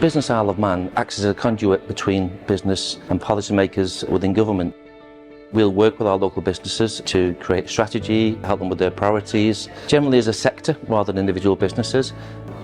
Business Isle of Man acts as a conduit between business and policymakers within government. We'll work with our local businesses to create strategy, help them with their priorities, generally as a sector rather than individual businesses.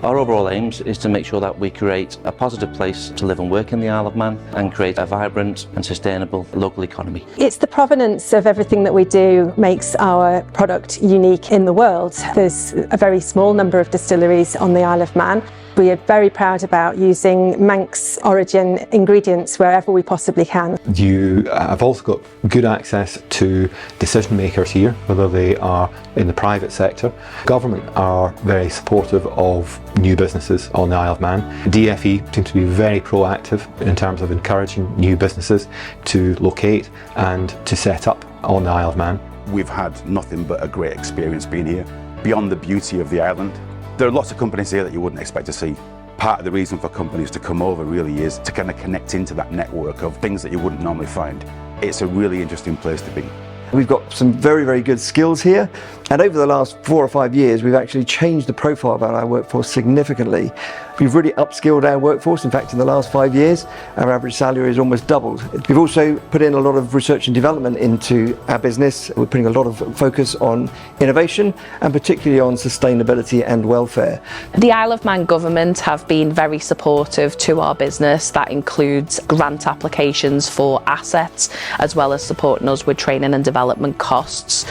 Our overall aims is to make sure that we create a positive place to live and work in the Isle of Man and create a vibrant and sustainable local economy. It's the provenance of everything that we do makes our product unique in the world. There's a very small number of distilleries on the Isle of Man. We are very proud about using Manx origin ingredients wherever we possibly can. You have also got good access to decision makers here, whether they are in the private sector. Government are very supportive of new businesses on the Isle of Man. DFE seem to be very proactive in terms of encouraging new businesses to locate and to set up on the Isle of Man. We've had nothing but a great experience being here. Beyond the beauty of the island, there are lots of companies here that you wouldn't expect to see. Part of the reason for companies to come over really is to kind of connect into that network of things that you wouldn't normally find. It's a really interesting place to be. We've got some very, very good skills here, and over the last 4 or 5 years we've actually changed the profile of our workforce significantly. We've really upskilled our workforce. In fact, in the last 5 years our average salary has almost doubled. We've also put in a lot of research and development into our business. We're putting a lot of focus on innovation and particularly on sustainability and welfare. The Isle of Man government have been very supportive to our business. That includes grant applications for assets as well as supporting us with training and development costs.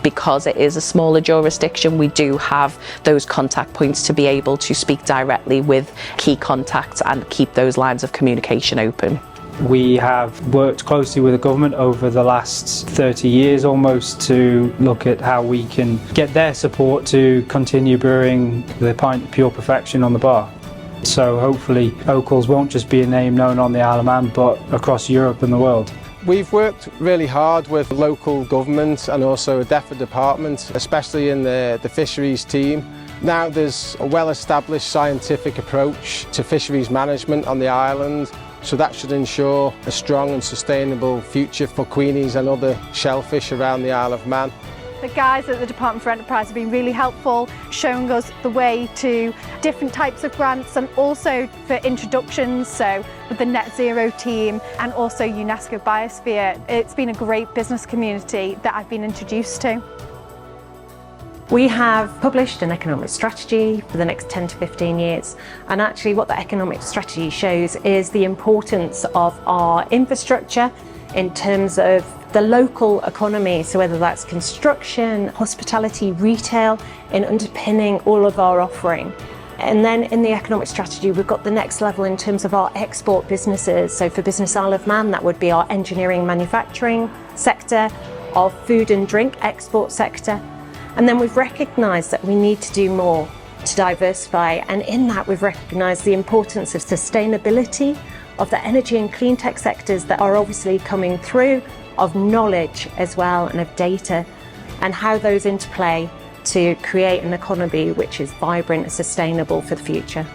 Because it is a smaller jurisdiction, we do have those contact points to be able to speak directly with key contacts and keep those lines of communication open. We have worked closely with the government over the last 30 years almost to look at how we can get their support to continue brewing the pint of pure perfection on the bar. So hopefully Oakles won't just be a name known on the Isle of Man but across Europe and the world. We've worked really hard with local government and also a DEFRA department, especially in the fisheries team. Now there's a well-established scientific approach to fisheries management on the island, so that should ensure a strong and sustainable future for queenies and other shellfish around the Isle of Man. The guys at the Department for Enterprise have been really helpful, showing us the way to different types of grants and also for introductions, so with the Net Zero team and also UNESCO Biosphere. It's been a great business community that I've been introduced to. We have published an economic strategy for the next 10 to 15 years, and actually what the economic strategy shows is the importance of our infrastructure in terms of the local economy, so whether that's construction, hospitality, retail, in underpinning all of our offering. And then in the economic strategy we've got the next level in terms of our export businesses. So for Business Isle of Man that would be our engineering manufacturing sector, our food and drink export sector. And then we've recognised that we need to do more to diversify, and in that we've recognised the importance of sustainability, of the energy and clean tech sectors that are obviously coming through, of knowledge as well and of data, and how those interplay to create an economy which is vibrant and sustainable for the future.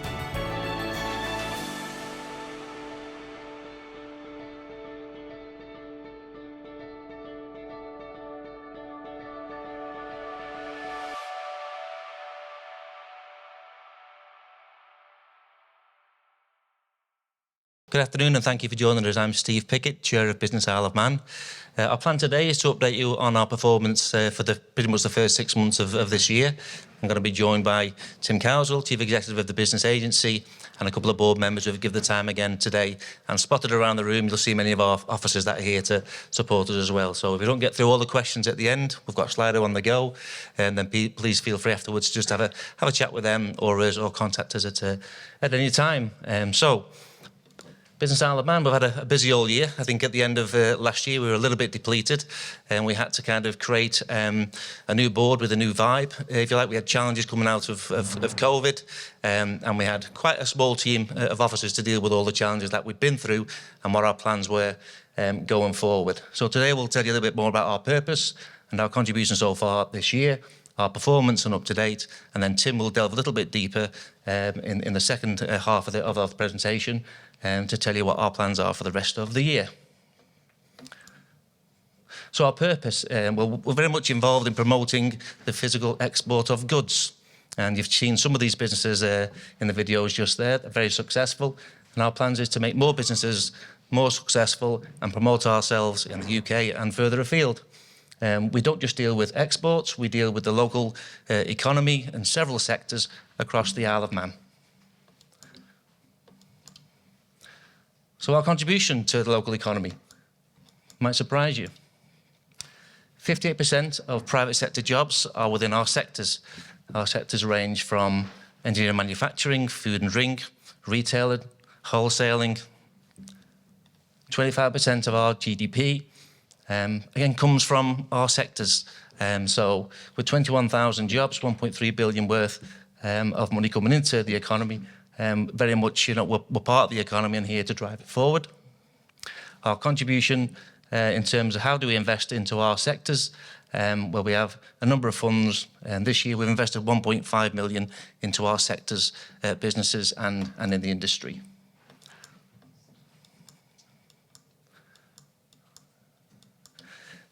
Good afternoon and thank you for joining us. I'm Steve Pickett, Chair of Business Isle of Man. Our plan today is to update you on our performance for pretty much the first 6 months of this year. I'm going to be joined by Tim Cowsill, Chief Executive of the Business Agency, and a couple of board members who have given the time again today. And spotted around the room, you'll see many of our officers that are here to support us as well. So if we don't get through all the questions at the end, we've got Slido on the go, and then please feel free afterwards to just have a chat with them or us or contact us at any time. Business Isle of Man, we've had a busy old year. I think at the end of last year we were a little bit depleted and we had to kind of create a new board with a new vibe. If you like, we had challenges coming out of COVID and we had quite a small team of officers to deal with all the challenges that we've been through and what our plans were going forward. So today we'll tell you a little bit more about our purpose and our contribution so far this year, our performance and up to date, and then Tim will delve a little bit deeper in the second half of our presentation to tell you what our plans are for the rest of the year. So our purpose, we're very much involved in promoting the physical export of goods. And you've seen some of these businesses in the videos just there. They're very successful. And our plans is to make more businesses more successful and promote ourselves in the UK and further afield. We don't just deal with exports, we deal with the local economy and several sectors across the Isle of Man. So our contribution to the local economy might surprise you. 58% of private sector jobs are within our sectors. Our sectors range from engineering and manufacturing, food and drink, retailing, wholesaling. 25% of our GDP, again, comes from our sectors. So with 21,000 jobs, 1.3 billion worth of money coming into the economy, very much, we're part of the economy and here to drive it forward. Our contribution in terms of how do we invest into our sectors, where we have a number of funds, and this year we've invested 1.5 million into our sectors, businesses and in the industry.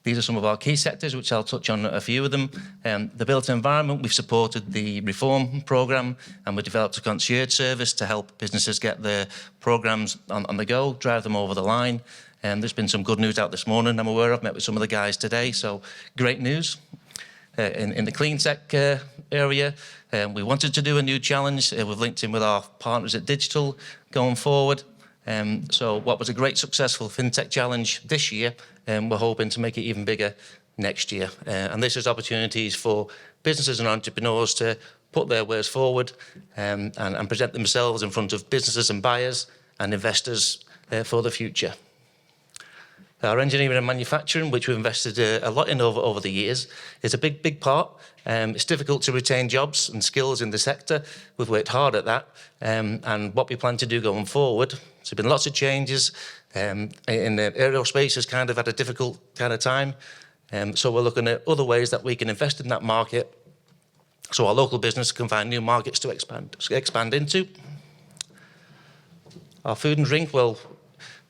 These are some of our key sectors, which I'll touch on a few of them. The built environment, we've supported the reform programme and we developed a concierge service to help businesses get their programmes on the go, drive them over the line. There's been some good news out this morning I'm aware of, met with some of the guys today, so great news. In the clean tech area, we wanted to do a new challenge. We've linked in with our partners at Digital going forward. So what was a great successful FinTech challenge this year, we're hoping to make it even bigger next year. And this is opportunities for businesses and entrepreneurs to put their wares forward and present themselves in front of businesses and buyers and investors for the future. Our engineering and manufacturing, which we've invested a lot in over the years, is a big part. It's difficult to retain jobs and skills in the sector. We've worked hard at that. And what we plan to do going forward, there's been lots of changes. In the aerospace has kind of had a difficult kind of time. So we're looking at other ways that we can invest in that market so our local business can find new markets to expand into. Our food and drink, well,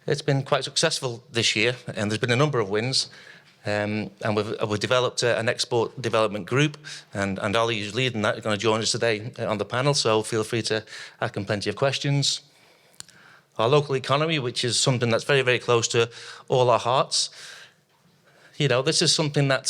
it's been quite successful this year, and there's been a number of wins. And we've developed an export development group, and Ollie, who's leading that, is going to join us today on the panel, so feel free to ask him plenty of questions. Our local economy, which is something that's very close to all our hearts. This is something that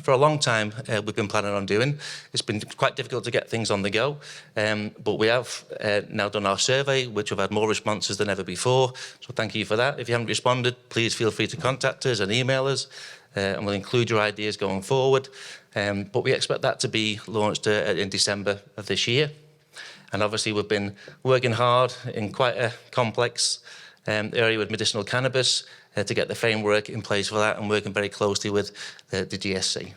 for a long time we've been planning on doing. It's been quite difficult to get things on the go, but we have now done our survey, which we've had more responses than ever before. So thank you for that. If you haven't responded, please feel free to contact us and email us, and we'll include your ideas going forward. But we expect that to be launched in December of this year. And obviously we've been working hard in quite a complex area with medicinal cannabis to get the framework in place for that, and working very closely with the GSC.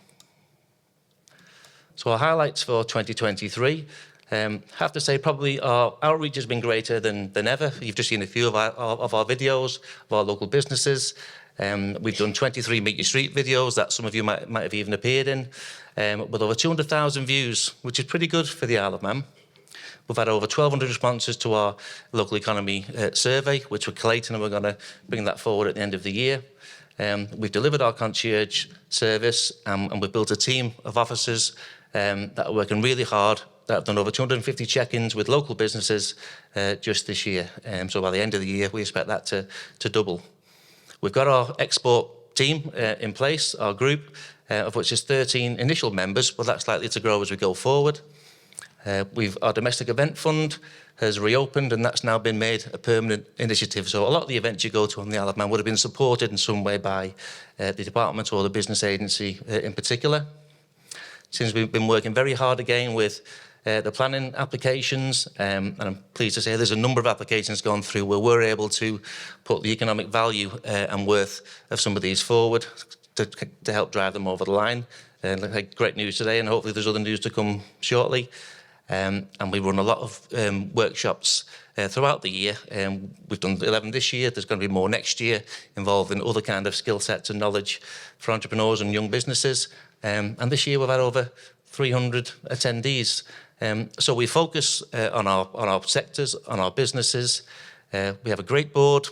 So our highlights for 2023, have to say probably our outreach has been greater than ever. You've just seen a few of our videos of our local businesses. We've done 23 Meet Your Street videos that some of you might have even appeared in, with over 200,000 views, which is pretty good for the Isle of Man. We've had over 1,200 responses to our local economy survey, which we're collating, and we're going to bring that forward at the end of the year. We've delivered our concierge service, and we've built a team of officers that are working really hard, that have done over 250 check-ins with local businesses just this year. So by the end of the year, we expect that to double. We've got our export team in place, our group, of which is 13 initial members, but that's likely to grow as we go forward. Our domestic event fund has reopened, and that's now been made a permanent initiative. So a lot of the events you go to on the Isle of Man would have been supported in some way by the department or the business agency in particular. Since we've been working very hard again with the planning applications, and I'm pleased to say there's a number of applications gone through where we're able to put the economic value and worth of some of these forward to help drive them over the line. Great news today, and hopefully there's other news to come shortly. And we run a lot of workshops throughout the year. We've done 11 this year. There's going to be more next year involving other kind of skill sets and knowledge for entrepreneurs and young businesses. And this year we've had over 300 attendees. So we focus on our sectors, on our businesses. We have a great board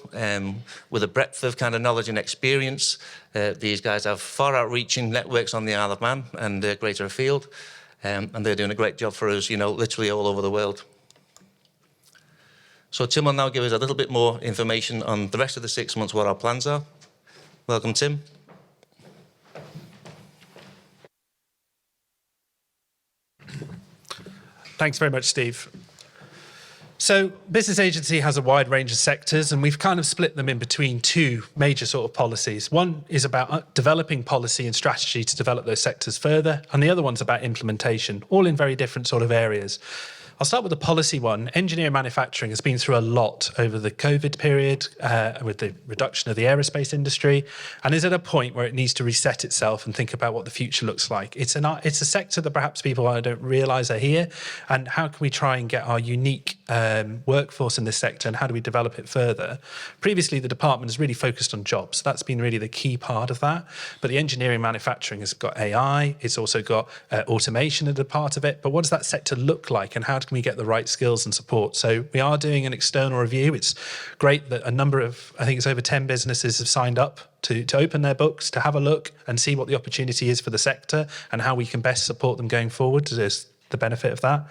with a breadth of kind of knowledge and experience. These guys have far outreaching networks on the Isle of Man and greater afield. And they're doing a great job for us, literally all over the world. So Tim will now give us a little bit more information on the rest of the 6 months, what our plans are. Welcome, Tim. Thanks very much, Steve. So business agency has a wide range of sectors, and we've kind of split them in between two major sort of policies. One is about developing policy and strategy to develop those sectors further, and the other one's about implementation, all in very different sort of areas. I'll start with the policy one. Engineering manufacturing has been through a lot over the COVID period with the reduction of the aerospace industry, and is at a point where it needs to reset itself and think about what the future looks like. It's a sector that perhaps people don't realise are here, and how can we try and get our unique workforce in this sector, and how do we develop it further? Previously, the department has really focused on jobs. That's been really the key part of that. But the engineering manufacturing has got AI. It's also got automation as a part of it. But what does that sector look like, and how can we get the right skills and support? So we are doing an external review. It's great that a number of, I think it's over 10 businesses have signed up to open their books, to have a look and see what the opportunity is for the sector and how we can best support them going forward. There's the benefit of that.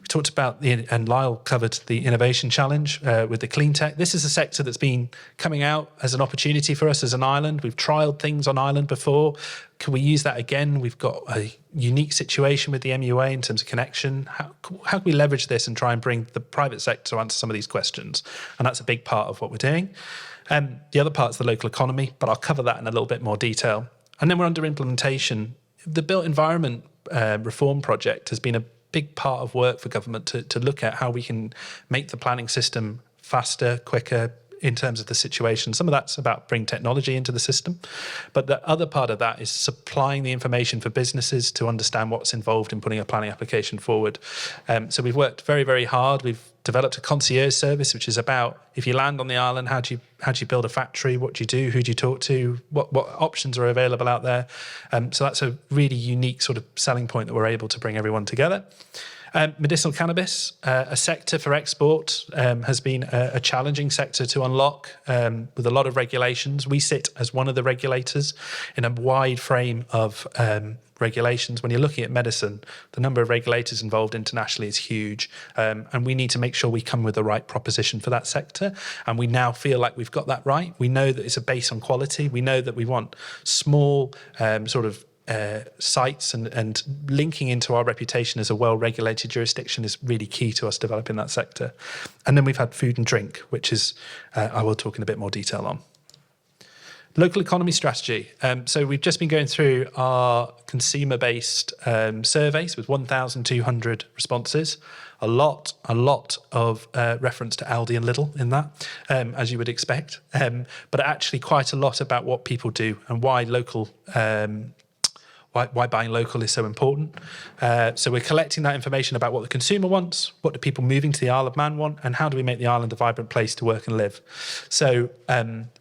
We talked about, and Lyle covered the innovation challenge with the clean tech. This is a sector that's been coming out as an opportunity for us as an island. We've trialled things on island before. Can we use that again? We've got a unique situation with the MUA in terms of connection. How can we leverage this and try and bring the private sector to answer some of these questions? And that's a big part of what we're doing. The other part's the local economy, but I'll cover that in a little bit more detail. And then we're under implementation. The built environment reform project has been a big part of work for government to look at how we can make the planning system faster, quicker, in terms of the situation. Some of that's about bringing technology into the system, but the other part of that is supplying the information for businesses to understand what's involved in putting a planning application forward. So we've worked very, very hard. We've developed a concierge service, which is about, if you land on the island, how do you build a factory? What do you do? Who do you talk to? What options are available out there? So that's a really unique sort of selling point that we're able to bring everyone together. Medicinal cannabis, a sector for export, has been a challenging sector to unlock with a lot of regulations. We sit as one of the regulators in a wide frame of regulations. When you're looking at medicine, the number of regulators involved internationally is huge, and we need to make sure we come with the right proposition for that sector. And we now feel like we've got that right. We know that it's a base on quality. We know that we want small sites, and linking into our reputation as a well-regulated jurisdiction is really key to us developing that sector. And then we've had food and drink, which is I will talk in a bit more detail on. Local economy strategy. So we've just been going through our consumer-based surveys with 1,200 responses. A lot of reference to Aldi and Lidl in that, as you would expect, but actually quite a lot about what people do and why local. Why buying local is so important. So we're collecting that information about what the consumer wants, what do people moving to the Isle of Man want, and how do we make the island a vibrant place to work and live. So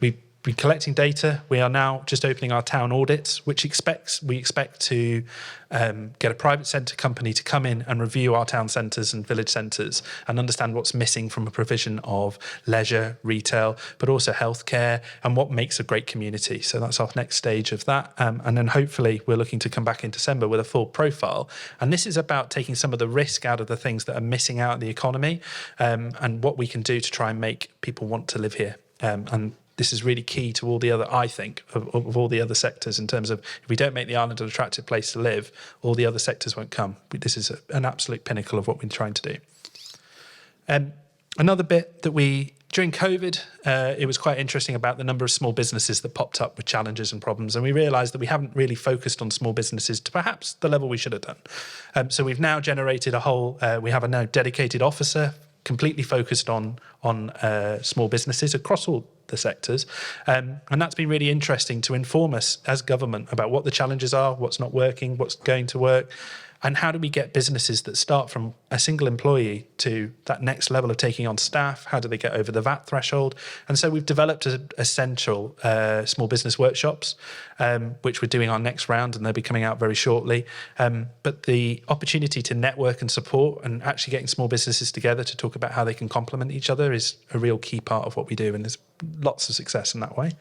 we've been collecting data. We are now just opening our town audits, which we expect to get a private centre company to come in and review our town centres and village centres and understand what's missing from a provision of leisure, retail, but also healthcare, and what makes a great community. So that's our next stage of that. And then hopefully we're looking to come back in December with a full profile. And this is about taking some of the risk out of the things that are missing out in the economy, and what we can do to try and make people want to live here. And this is really key to all the other, I think, of all the other sectors in terms of, if we don't make the island an attractive place to live, all the other sectors won't come. This is an absolute pinnacle of what we're trying to do. Another bit that during COVID, it was quite interesting about the number of small businesses that popped up with challenges and problems. And we realised that we haven't really focused on small businesses to perhaps the level we should have done. So we've now generated we have a now dedicated officer completely focused on small businesses across all the sectors. And that's been really interesting to inform us as government about what the challenges are, what's not working, what's going to work, and how do we get businesses that start from a single employee to that next level of taking on staff? How do they get over the VAT threshold? And so we've developed essential small business workshops, which we're doing our next round, and they'll be coming out very shortly. But the opportunity to network and support and actually getting small businesses together to talk about how they can complement each other is a real key part of what we do, and there's lots of success in that way.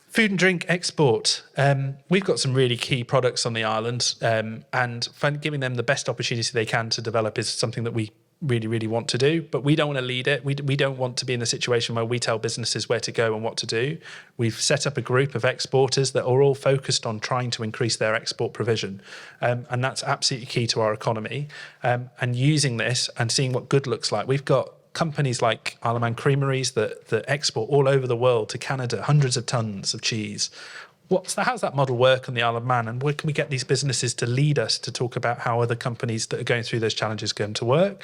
Food and drink export. We've got some really key products on the island, and giving them the best opportunity they can to develop is something that we really want to do, but we don't want to lead it. We don't want to be in a situation where we tell businesses where to go and what to do. We've set up a group of exporters that are all focused on trying to increase their export provision. And that's absolutely key to our economy. And using this and seeing what good looks like. We've got companies like Isle of Man creameries that export all over the world to Canada, hundreds of tons of cheese. How's that model work on the Isle of Man, and where can we get these businesses to lead us to talk about how other companies that are going through those challenges are going to work?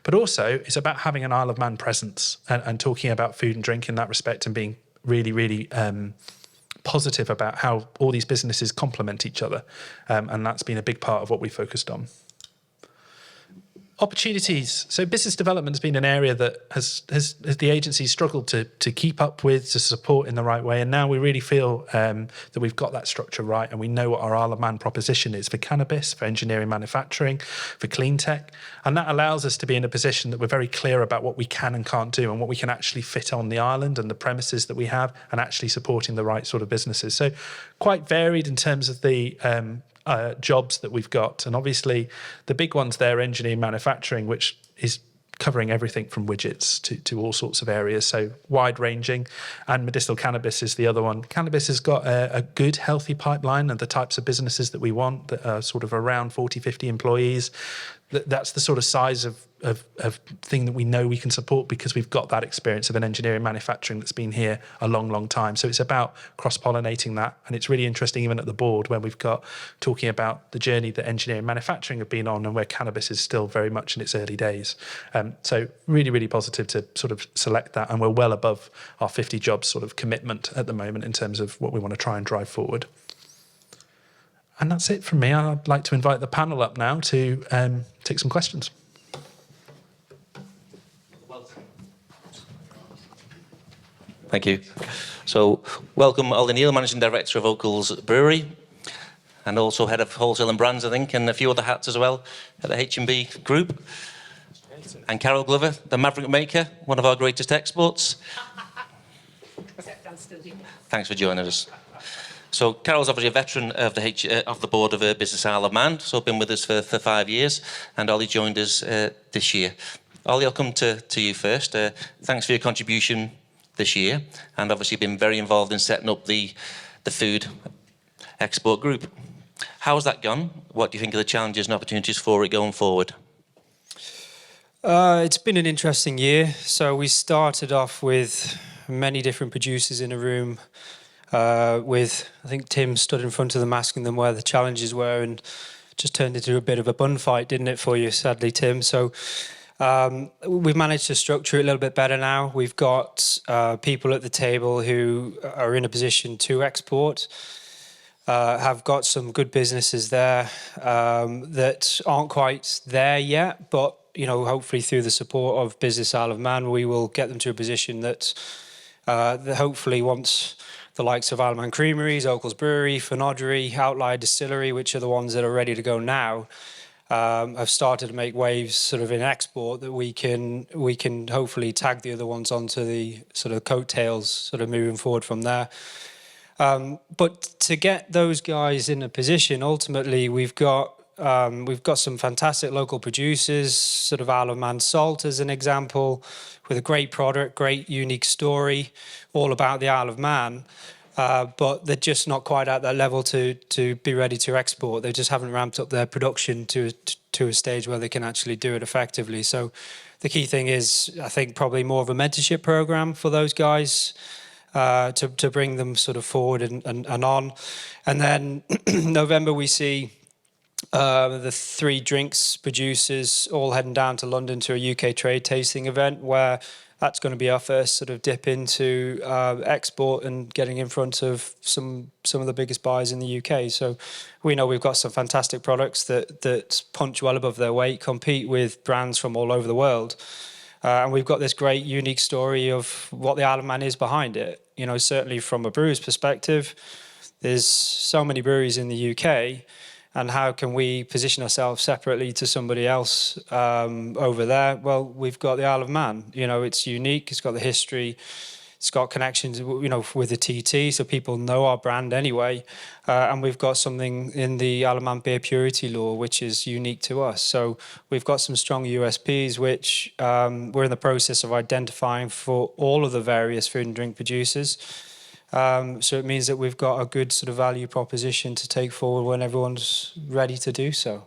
But also, it's about having an Isle of Man presence and talking about food and drink in that respect, and being really positive about how all these businesses complement each other. And that's been a big part of what we focused on. Opportunities. So business development has been an area that has the agency struggled to keep up with, to support in the right way. And now we really feel that we've got that structure right, and we know what our Isle of Man proposition is for cannabis, for engineering manufacturing, for clean tech. And that allows us to be in a position that we're very clear about what we can and can't do, and what we can actually fit on the island and the premises that we have, and actually supporting the right sort of businesses. So quite varied in terms of the jobs that we've got. And obviously the big ones there, engineering, manufacturing, which is covering everything from widgets to all sorts of areas, so wide ranging. And medicinal cannabis is the other one. Cannabis has got a good, healthy pipeline, and the types of businesses that we want that are sort of around 40, 50 employees. That's the sort of size of thing that we know we can support, because we've got that experience of an engineering manufacturing that's been here a long time. So it's about cross-pollinating that. And it's really interesting, even at the board, where we've got talking about the journey that engineering manufacturing have been on, and where cannabis is still very much in its early days. So really positive to sort of select that. And we're well above our 50 jobs sort of commitment at the moment in terms of what we want to try and drive forward. And that's it from me. I'd like to invite the panel up now to take some questions. Thank you. So, welcome Ollie Neale, Managing Director of Ocal's Brewery, and also Head of Wholesale and Brands, I think, and a few other hats as well at the H&B Group. And Carol Glover, the Maverick Maker, one of our greatest exports. Thanks for joining us. So Carol's obviously a veteran of the board of Business Isle of Man, so been with us for 5 years, and Ollie joined us this year. Ollie, I'll come to you first. Thanks for your contribution this year, and obviously been very involved in setting up the food export group. How's that gone? What do you think are the challenges and opportunities for it going forward? It's been an interesting year. So we started off with many different producers in a room, with, I think Tim stood in front of them asking them where the challenges were, and just turned into a bit of a bun fight, didn't it, for you, sadly, Tim? So we've managed to structure it a little bit better now. We've got people at the table who are in a position to export, have got some good businesses there that aren't quite there yet, but hopefully through the support of Business Isle of Man, we will get them to a position that hopefully once the likes of Isle of Man Creameries, Ocal's Brewery, Fenodry, Outlier Distillery, which are the ones that are ready to go now, have started to make waves sort of in export, that we can hopefully tag the other ones onto the sort of coattails, sort of moving forward from there. But to get those guys in a position, ultimately we've got some fantastic local producers, sort of Isle of Man Salt as an example, with a great product, great unique story, all about the Isle of Man. But they're just not quite at that level to be ready to export. They just haven't ramped up their production to a stage where they can actually do it effectively. So the key thing is, I think, probably more of a mentorship program for those guys, to bring them sort of forward and on. And then November we see the 3 drinks producers all heading down to London to a UK trade tasting event, where that's going to be our first sort of dip into export and getting in front of some of the biggest buyers in the UK. So we know we've got some fantastic products that punch well above their weight, compete with brands from all over the world. And we've got this great unique story of what the Isle of Man is behind it. Certainly from a brewer's perspective, there's so many breweries in the UK, and how can we position ourselves separately to somebody else over there? Well, we've got the Isle of Man. It's unique. It's got the history. It's got connections, with the TT, so people know our brand anyway. And we've got something in the Isle of Man beer purity law, which is unique to us. So we've got some strong USPs, which we're in the process of identifying for all of the various food and drink producers. So it means that we've got a good sort of value proposition to take forward when everyone's ready to do so.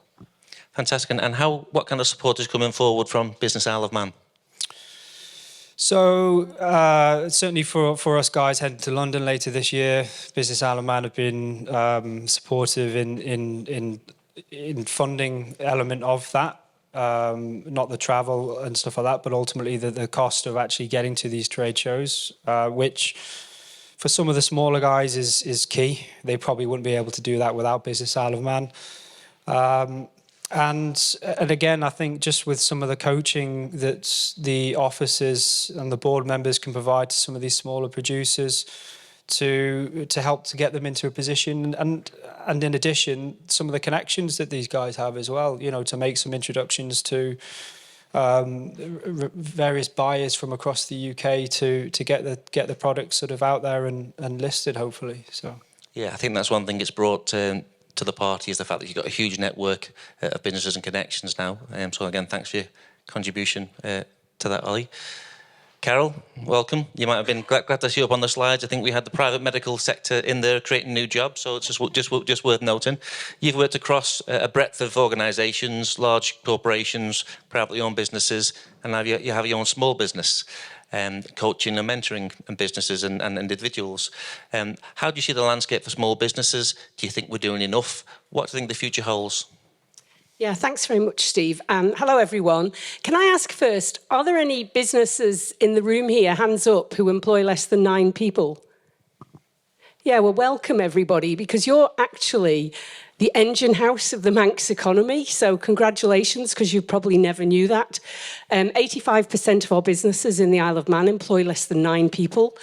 Fantastic. And what kind of support is coming forward from Business Isle of Man? So certainly for us guys heading to London later this year, Business Isle of Man have been supportive in funding element of that. Not the travel and stuff like that, but ultimately the cost of actually getting to these trade shows, which for some of the smaller guys is key. They probably wouldn't be able to do that without Business Isle of Man. And again, I think just with some of the coaching that the officers and the board members can provide to some of these smaller producers to help to get them into a position, and in addition, some of the connections that these guys have as well, to make some introductions to various buyers from across the UK to get the product sort of out there and listed, hopefully. So yeah, I think that's one thing it's brought to the party, is the fact that you've got a huge network of businesses and connections now. So again, thanks for your contribution to that, Ollie. Carol, welcome. You might have been glad to see you up on the slides. I think we had the private medical sector in there creating new jobs, so it's just worth noting. You've worked across a breadth of organisations, large corporations, privately owned businesses, and now you have your own small business, coaching and mentoring and businesses and individuals. How do you see the landscape for small businesses? Do you think we're doing enough? What do you think the future holds? Yeah, thanks very much, Steve. Hello, everyone. Can I ask first, are there any businesses in the room here, hands up, who employ less than 9 people? Yeah, well, welcome, everybody, because you're actually the engine house of the Manx economy. So congratulations, because you probably never knew that. 85% of our businesses in the Isle of Man employ less than 9 people.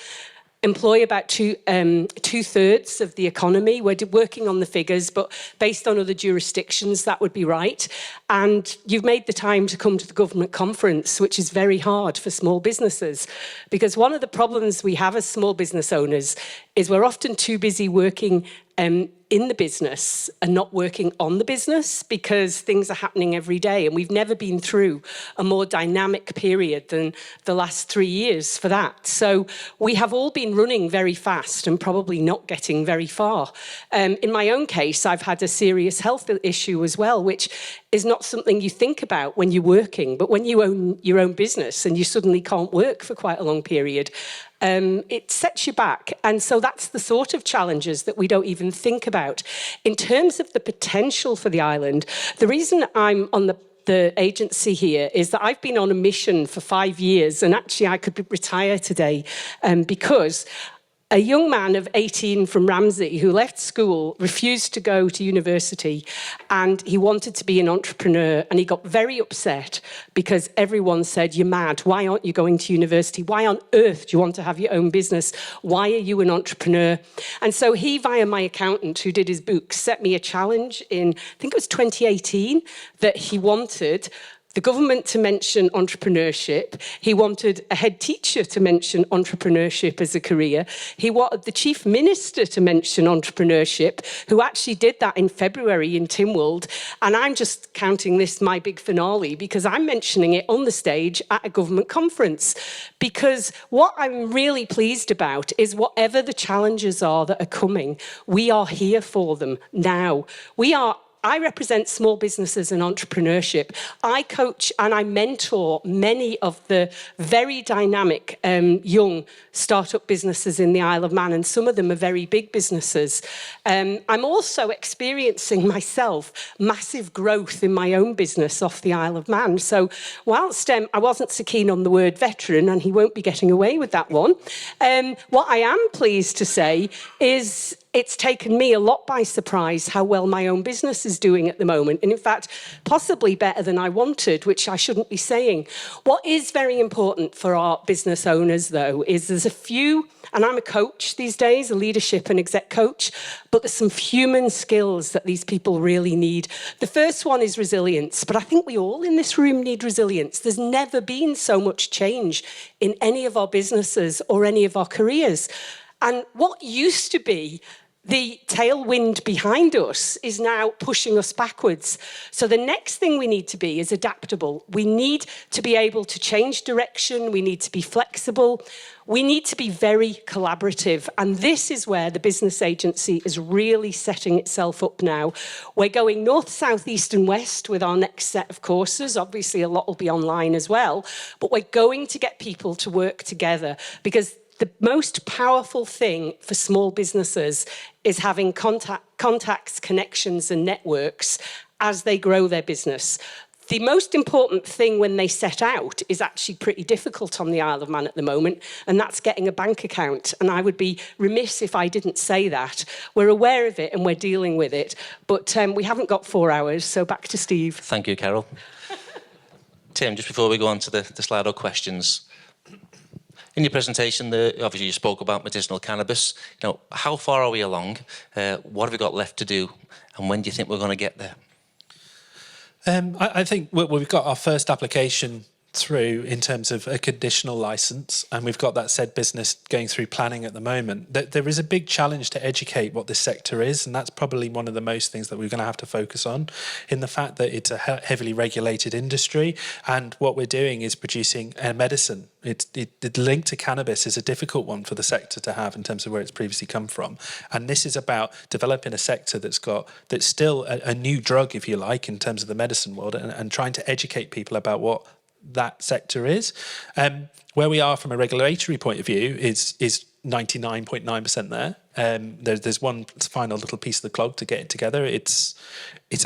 Employ about two-thirds of the economy. We're working on the figures, but based on other jurisdictions, that would be right. And you've made the time to come to the government conference, which is very hard for small businesses, because one of the problems we have as small business owners is we're often too busy working in the business and not working on the business, because things are happening every day, and we've never been through a more dynamic period than the last 3 years for that. So we have all been running very fast and probably not getting very far. In my own case, I've had a serious health issue as well, which is not something you think about when you're working, but when you own your own business and you suddenly can't work for quite a long period, it sets you back. And so that's the sort of challenges that we don't even think about. In terms of the potential for the island, the reason I'm on the agency here is that I've been on a mission for 5 years, and actually I could retire today because a young man of 18 from Ramsey who left school, refused to go to university, and he wanted to be an entrepreneur, and he got very upset because everyone said, "You're mad. Why aren't you going to university? Why on earth do you want to have your own business? Why are you an entrepreneur?" And so he, via my accountant who did his books, set me a challenge in, I think it was 2018, that he wanted the government to mention entrepreneurship. He wanted a head teacher to mention entrepreneurship as a career. He wanted the chief minister to mention entrepreneurship, who actually did that in February in Tynwald. And I'm just counting this my big finale because I'm mentioning it on the stage at a government conference. Because what I'm really pleased about is whatever the challenges are that are coming, we are here for them now. I represent small businesses and entrepreneurship. I coach and I mentor many of the very dynamic young startup businesses in the Isle of Man, and some of them are very big businesses. I'm also experiencing myself massive growth in my own business off the Isle of Man. So whilst I wasn't so keen on the word veteran, and he won't be getting away with that one, what I am pleased to say is it's taken me a lot by surprise how well my own business is doing at the moment. And in fact, possibly better than I wanted, which I shouldn't be saying. What is very important for our business owners, though, is there's a few, and I'm a coach these days, a leadership and exec coach, but there's some human skills that these people really need. The first one is resilience, but I think we all in this room need resilience. There's never been so much change in any of our businesses or any of our careers. And what used to be the tailwind behind us is now pushing us backwards. So the next thing we need to be is adaptable. We need to be able to change direction. We need to be flexible. We need to be very collaborative. And this is where the business agency is really setting itself up now. We're going north, south, east and west with our next set of courses. Obviously, a lot will be online as well. But we're going to get people to work together, because the most powerful thing for small businesses is having contacts, connections and networks as they grow their business. The most important thing when they set out is actually pretty difficult on the Isle of Man at the moment, and that's getting a bank account. And I would be remiss if I didn't say that. We're aware of it and we're dealing with it, but we haven't got 4 hours, so back to Steve. Thank you, Carol. Tim, just before we go on to the Slido questions, in your presentation, obviously you spoke about medicinal cannabis. How far are we along? What have we got left to do? And when do you think we're going to get there? I think we've got our first application through in terms of a conditional licence, and we've got that said business going through planning at the moment. There is a big challenge to educate what this sector is, and that's probably one of the most things that we're going to have to focus on, in the fact that it's a heavily regulated industry, and what we're doing is producing a medicine. The link to cannabis is a difficult one for the sector to have in terms of where it's previously come from, and this is about developing a sector that's still a new drug, if you like, in terms of the medicine world, and trying to educate people about what that sector is. Where we are from a regulatory point of view is 99.9% there. There's one final little piece of the clog to get it together. It's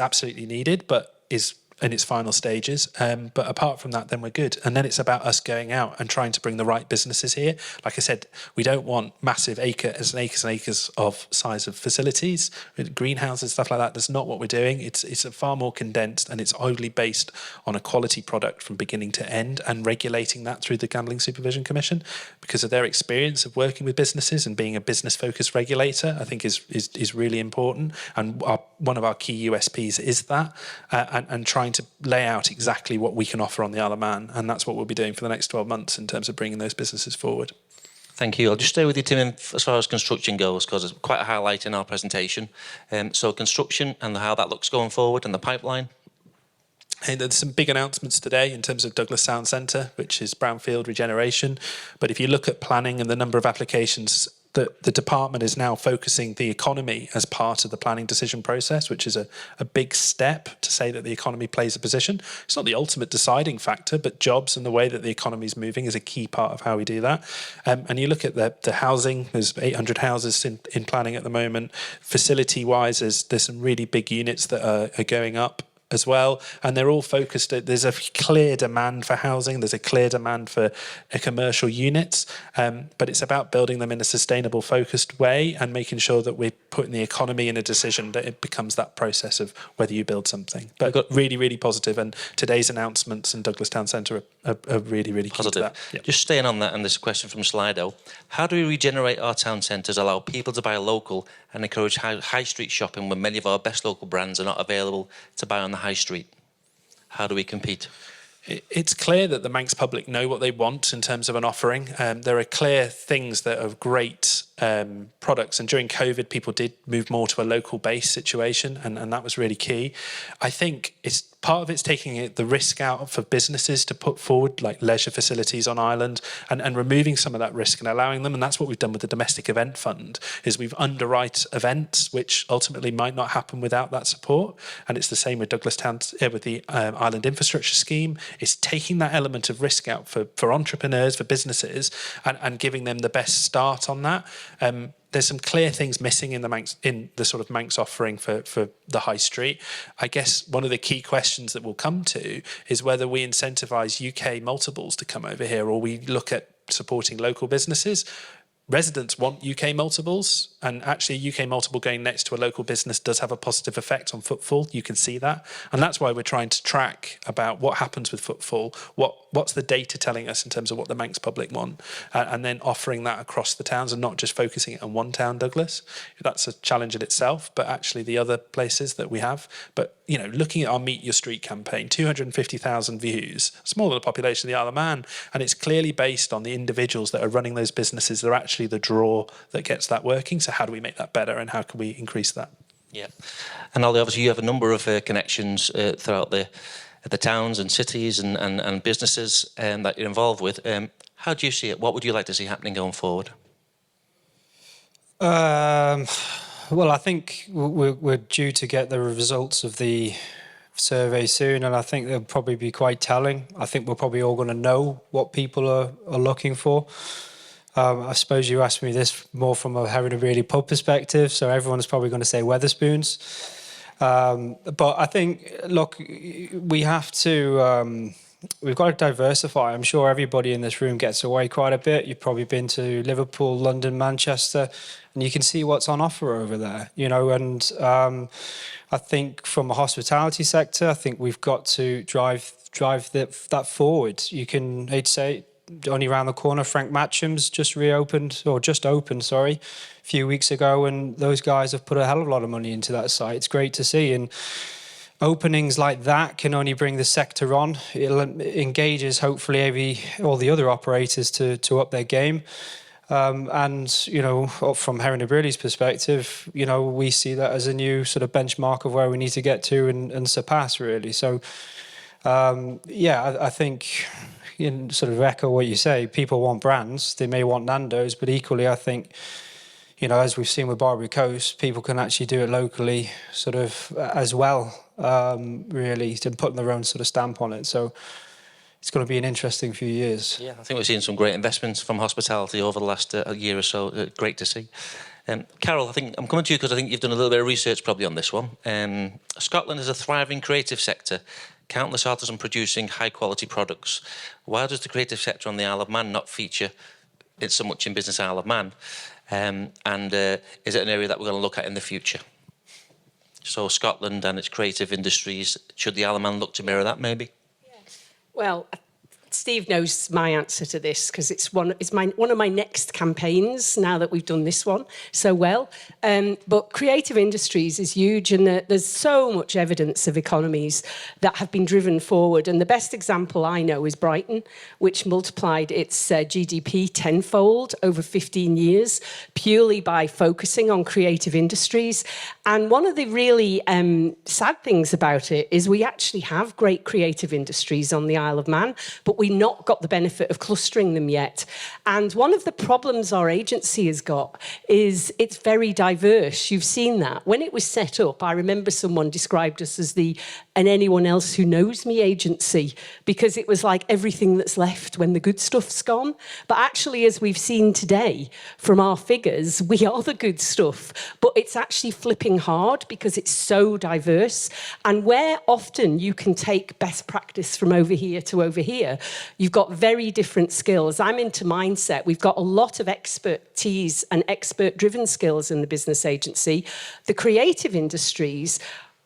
absolutely needed, but is in its final stages. But apart from that, then we're good. And then it's about us going out and trying to bring the right businesses here. Like I said, we don't want massive acres and acres and acres of size of facilities, greenhouses, stuff like that. That's not what we're doing. It's a far more condensed, and it's wholly based on a quality product from beginning to end, and regulating that through the Gambling Supervision Commission, because of their experience of working with businesses and being a business-focused regulator, I think is really important. And one of our key USPs is that, and trying to lay out exactly what we can offer on the Isle of Man, and that's what we'll be doing for the next 12 months in terms of bringing those businesses forward. Thank you. I'll just stay with you, Tim, as far as construction goes, because it's quite a highlight in our presentation. So construction and how that looks going forward and the pipeline. And there's some big announcements today in terms of Douglas Town Centre, which is brownfield regeneration. But if you look at planning and the number of applications, the department is now focusing the economy as part of the planning decision process, which is a big step to say that the economy plays a position. It's not the ultimate deciding factor, but jobs and the way that the economy is moving is a key part of how we do that. And you look at the housing, there's 800 houses in planning at the moment. Facility-wise, there's some really big units that are going up as well, and they're all focused. There's a clear demand for housing, there's a clear demand for commercial units, but it's about building them in a sustainable, focused way, and making sure that we're putting the economy in a decision that it becomes that process of whether you build something. But really, really positive, and today's announcements in Douglas Town Centre are really, really key positive. To that. Yep. Just staying on that, and this question from Slido: how do we regenerate our town centres, allow people to buy local, and encourage high street shopping when many of our best local brands are not available to buy on the high street? How do we compete? It's clear that the Manx public know what they want in terms of an offering. There are clear things that are great products, and during COVID people did move more to a local base situation, and that was really key. I think part of it's taking the risk out for businesses to put forward like leisure facilities on island, and removing some of that risk and allowing them, and that's what we've done with the domestic event fund, is we've underwrite events which ultimately might not happen without that support. And it's the same with Douglas Town, with the Island Infrastructure Scheme. It's taking that element of risk out for entrepreneurs, for businesses, and giving them the best start on that. There's some clear things missing in the sort of Manx offering for the high street. I guess one of the key questions that we'll come to is whether we incentivise UK multiples to come over here, or we look at supporting local businesses. residents want UK multiples, and actually a UK multiple going next to a local business does have a positive effect on footfall. You can see that. And that's why we're trying to track about what happens with footfall, what's the data telling us in terms of what the Manx public want, and then offering that across the towns and not just focusing it on one town, Douglas. That's a challenge in itself, but actually the other places that we have. But, you know, looking at our Meet Your Street campaign, 250,000 views, smaller population of the Isle of Man, and it's clearly based on the individuals that are running those businesses. They're actually the draw that gets that working. So how do we make that better, and how can we increase that? Yeah, and Ollie, obviously you have a number of connections throughout the towns and cities and businesses that you're involved with. How do you see it? What would you like to see happening going forward? Well, I think we're due to get the results of the survey soon, and I think they'll probably be quite telling. I think we're probably all going to know what people are looking for. I suppose you asked me this more from a Herring and Really pub perspective, so everyone's probably going to say Wetherspoons. But I think, look, we have to, we've got to diversify. I'm sure everybody in this room gets away quite a bit. You've probably been to Liverpool, London, Manchester, and you can see what's on offer over there, you know, and I think from a hospitality sector, I think we've got to drive that forward. You can, hate to say it, only around the corner, Frank Matcham's just opened a few weeks ago, and those guys have put a hell of a lot of money into that site. It's great to see, and openings like that can only bring the sector on. It engages hopefully all the other operators to up their game. And, you know, from Herring and Really's perspective, you know, we see that as a new sort of benchmark of where we need to get to and surpass, really. So, I think, in sort of echo what you say, people want brands. They may want Nando's, but equally, I think, you know, as we've seen with Barbary Coast, people can actually do it locally, sort of as well, really, to put their own sort of stamp on it. So it's going to be an interesting few years. Yeah, I think we've seen some great investments from hospitality over the last year or so. Great to see. Carol, I think I'm coming to you because I think you've done a little bit of research probably on this one. Scotland is a thriving creative sector. Countless artisans producing high-quality products. Why does the creative sector on the Isle of Man not feature it so much in Business Isle of Man? Is it an area that we're going to look at in the future? So Scotland and its creative industries, should the Isle of Man look to mirror that maybe? Well, Steve knows my answer to this because it's one of my next campaigns now that we've done this one so well. But creative industries is huge, and there's so much evidence of economies that have been driven forward. And the best example I know is Brighton, which multiplied its GDP tenfold over 15 years purely by focusing on creative industries. And one of the really sad things about it is we actually have great creative industries on the Isle of Man, but we've not got the benefit of clustering them yet. And one of the problems our agency has got is it's very diverse. You've seen that. When it was set up, I remember someone described us as the "and anyone else who knows me" agency, because it was like everything that's left when the good stuff's gone. But actually, as we've seen today from our figures, we are the good stuff. But it's actually flipping hard because it's so diverse. And where often you can take best practice from over here to over here, you've got very different skills. I'm into mindset. We've got a lot of expertise and expert-driven skills in the business agency. The creative industries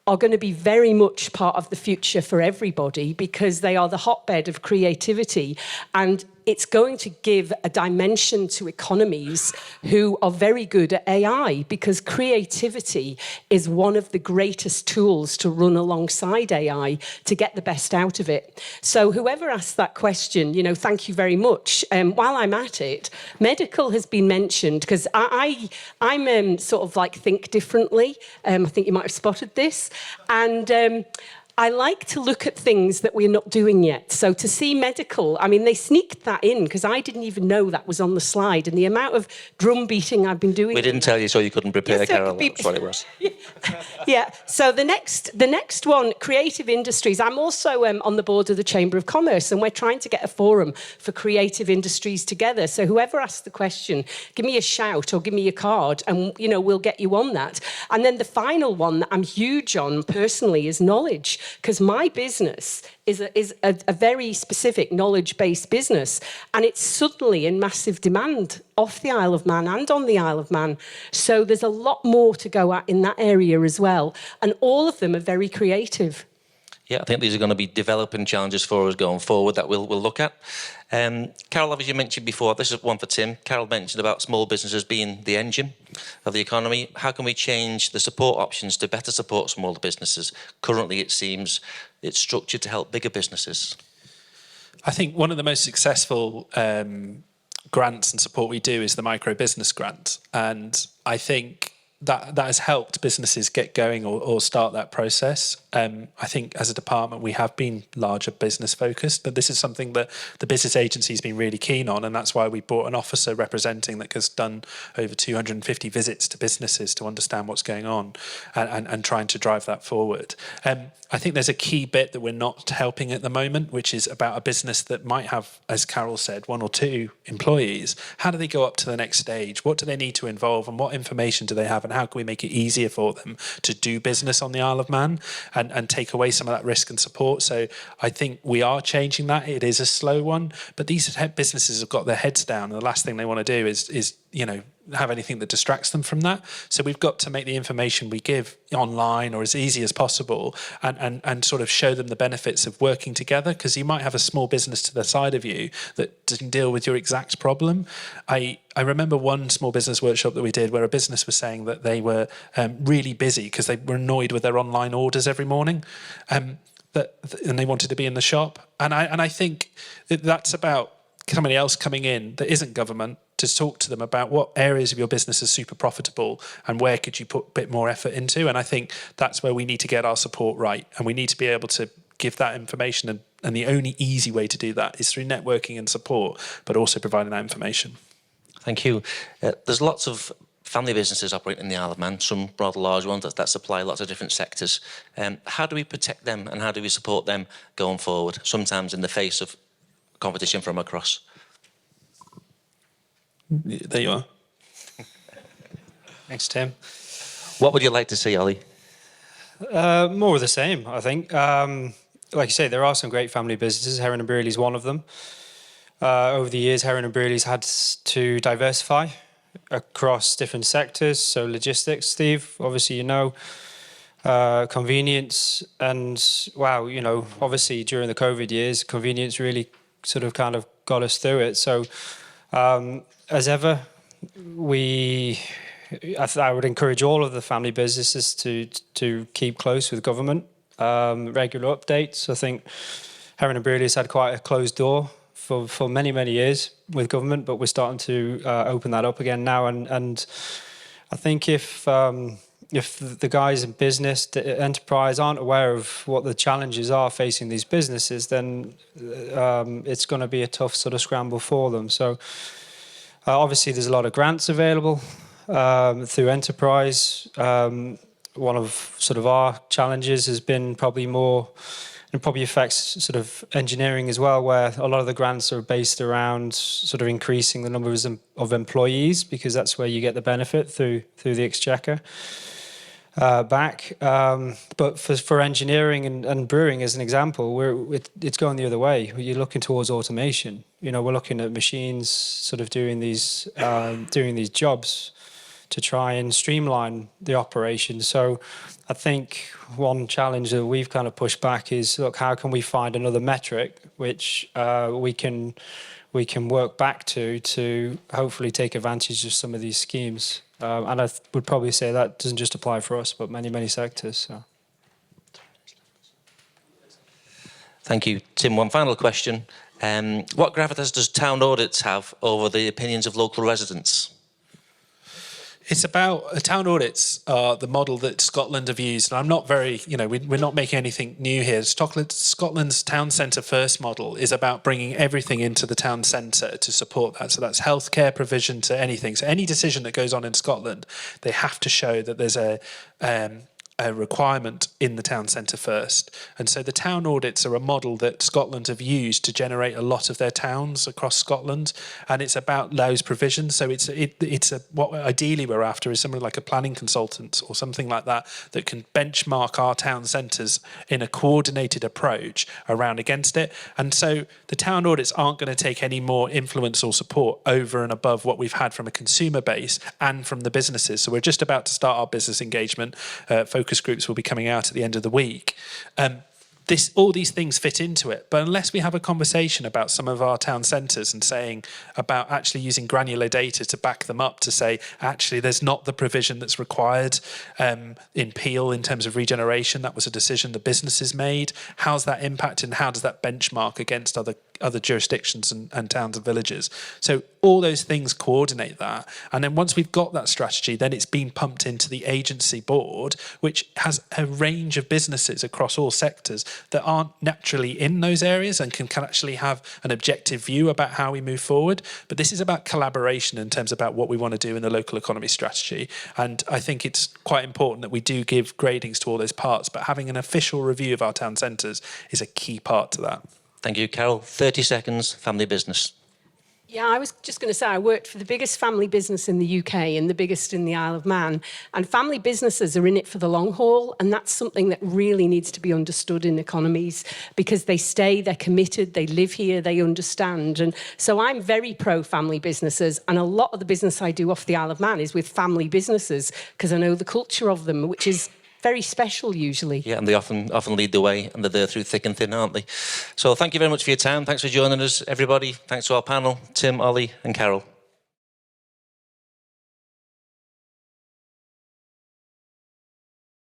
are going to be very much part of the future for everybody because they are the hotbed of creativity, and it's going to give a dimension to economies who are very good at AI, because creativity is one of the greatest tools to run alongside AI to get the best out of it. So whoever asked that question, you know, thank you very much. While I'm at it, medical has been mentioned because I'm sort of like think differently. I think you might have spotted this. And I like to look at things that we're not doing yet. So to see medical, I mean, they sneaked that in because I didn't even know that was on the slide. And the amount of drum beating I've been doing. We didn't tell you so you couldn't prepare, yes, Carol. That's what it was. Yeah. So the next one, creative industries. I'm also on the board of the Chamber of Commerce, and we're trying to get a forum for creative industries together. So whoever asks the question, give me a shout or give me a card, and you know we'll get you on that. And then the final one that I'm huge on personally is knowledge. because my business is a very specific knowledge-based business, and it's suddenly in massive demand off the Isle of Man and on the Isle of Man. So there's a lot more to go at in that area as well, and all of them are very creative. Yeah, I think these are going to be developing challenges for us going forward that we'll look at. Carol, as you mentioned before, this is one for Tim. Carol mentioned about small businesses being the engine of the economy. How can we change the support options to better support smaller businesses? Currently, it seems it's structured to help bigger businesses. I think one of the most successful grants and support we do is the micro business grant, and I think that has helped businesses get going or start that process. I think as a department we have been larger business focused, but this is something that the business agency has been really keen on, and that's why we brought an officer representing that has done over 250 visits to businesses to understand what's going on and trying to drive that forward. I think there's a key bit that we're not helping at the moment, which is about a business that might have, as Carol said, 1 or 2 employees. How do they go up to the next stage? What do they need to involve, and what information do they have, and how can we make it easier for them to do business on the Isle of Man and take away some of that risk and support? So I think we are changing that. It is a slow one, but these businesses have got their heads down, and the last thing they want to do is have anything that distracts them from that. So we've got to make the information we give online or as easy as possible and sort of show them the benefits of working together, because you might have a small business to the side of you that doesn't deal with your exact problem. I remember one small business workshop that we did where a business was saying that they were really busy because they were annoyed with their online orders every morning. And they wanted to be in the shop. And I think that's about somebody else coming in that isn't government to talk to them about what areas of your business are super profitable and where could you put a bit more effort into. And I think that's where we need to get our support right. And we need to be able to give that information. And the only easy way to do that is through networking and support, but also providing that information. Thank you. There's lots of family businesses operating in the Isle of Man, some rather large ones that supply lots of different sectors. How do we protect them and how do we support them going forward, sometimes in the face of competition from across? There you are. Thanks, Tim. What would you like to see, Ollie? More of the same, I think. Like you say, there are some great family businesses. Heron and Brearley's one of them. Over the years, Heron and Brearley's had to diversify across different sectors. So logistics, Steve, obviously you know, convenience, and wow, obviously during the COVID years, convenience really sort of kind of got us through it. So as ever, I would encourage all of the family businesses to keep close with government, regular updates. I think Heron and Brearley's had quite a closed door for many, many years with government, but we're starting to open that up again now. And I think if the guys in business, the enterprise, aren't aware of what the challenges are facing these businesses, then it's going to be a tough sort of scramble for them. So obviously there's a lot of grants available through enterprise. One of sort of our challenges has been probably more, and probably affects sort of engineering as well, where a lot of the grants are based around sort of increasing the numbers of employees, because that's where you get the benefit through the exchequer back. But for engineering and brewing, as an example, it's going the other way. You're looking towards automation. We're looking at machines sort of doing these jobs to try and streamline the operation. So I think one challenge that we've kind of pushed back is, look, how can we find another metric which we can work back to hopefully take advantage of some of these schemes. And I would probably say that doesn't just apply for us, but many, many sectors. So. Thank you. Tim, one final question. What gravitas does town audits have over the opinions of local residents? It's about town audits are the model that Scotland have used. And I'm not very, we're not making anything new here. Scotland's town centre first model is about bringing everything into the town centre to support that. So that's healthcare provision to anything. So any decision that goes on in Scotland, they have to show that there's a a requirement in the town centre first. And so the town audits are a model that Scotland have used to generate a lot of their towns across Scotland, and it's about those provisions. So what ideally we're after is somebody like a planning consultant or something like that that can benchmark our town centres in a coordinated approach around against it. And so the town audits aren't going to take any more influence or support over and above what we've had from a consumer base and from the businesses. So we're just about to start our business engagement. Focus groups will be coming out at the end of the week. All these things fit into it, but unless we have a conversation about some of our town centres and saying about actually using granular data to back them up, to say actually there's not the provision that's required in Peel in terms of regeneration, that was a decision the businesses made. How's that impact and how does that benchmark against other jurisdictions and towns and villages? So all those things coordinate that, and then once we've got that strategy, then it's been pumped into the agency board, which has a range of businesses across all sectors that aren't naturally in those areas and can actually have an objective view about how we move forward. But this is about collaboration in terms about what we want to do in the local economy strategy, and I think it's quite important that we do give gradings to all those parts, but having an official review of our town centres is a key part to that. Thank you, Carol. 30 seconds, family business. Yeah, I was just going to say I worked for the biggest family business in the UK and the biggest in the Isle of Man. And family businesses are in it for the long haul. And that's something that really needs to be understood in economies, because they stay, they're committed, they live here, they understand. And so I'm very pro family businesses. And a lot of the business I do off the Isle of Man is with family businesses, because I know the culture of them, which is very special usually. Yeah, and they often lead the way, and they're there through thick and thin, aren't they? So thank you very much for your time. Thanks for joining us, everybody. Thanks to our panel, Tim, Ollie and Carol.